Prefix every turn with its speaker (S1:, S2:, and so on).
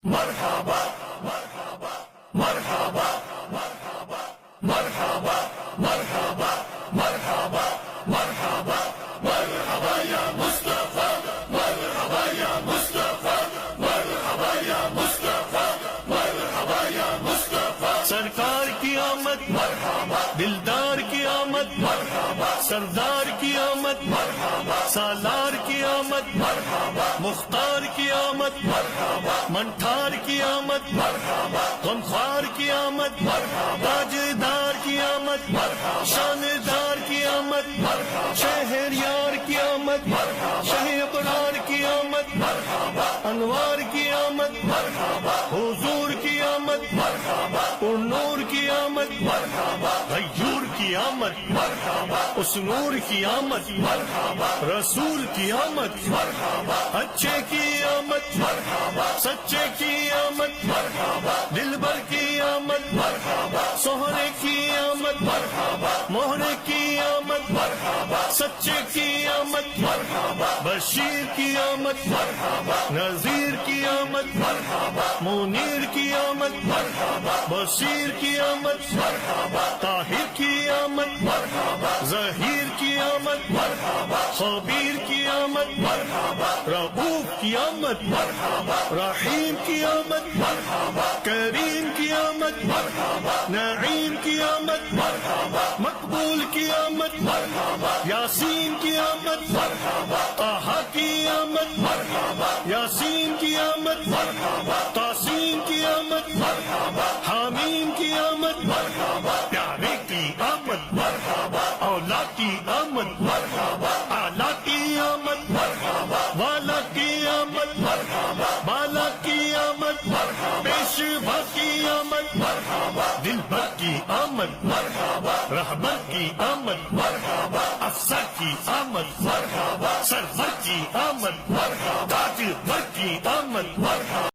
S1: مرحبا مرحبا مرحبا مرحبا مرحبا مرحبا مرحبا مرحبا مرحبا يا مصطفى مرحبا يا مصطفى مرحبا يا مصطفى مرحبا يا مصطفى
S2: سرکار کی آمد
S1: مرحبا
S2: دلدار کی آمد
S1: مرحبا
S2: سردار کی آمد
S1: مرحبا
S2: سالار کی آمد
S1: مرحبا
S2: مختار کی آمد
S1: مرحبا
S2: منٹھار کی آمد
S1: مرحبا
S2: غمخوار کی آمد تاجدار کی آمد شاندار کی آمد شہریار کی آمد شہ اقرار کی آمد انوار کی آمد حضور کی آمد پر نور کی آمد غیور کی آمد اس نور کی آمد رسول کی آمد اچھے کی آمد سچے کی آمد دلبر کی آمد سہرے کی آمد مہرے کی آمد سچے کی آمد بشیر کی آمد نذیر کی آمد منیر کی آمد بصیر کی آمد طاہر کی آمد ظہیر کی آمد خبیر کی آمد رؤوف کی آمد رحیم کی آمد کریم کی آمد نعیم کی آمد مقبول کی آمد یاسین کی آمد طہ کی آمد یاسین کی آمد تاسین کی آمد حامیم کی آمد پیارے کی آمد اولا کی آمد اعلیٰ کی آمد والا کی آمد بالا کی آمد پیشوا کی آمد دلبر کی آمد رہبر کی آمد افسر کی آمد سرور کی آمد تاجور کی آمد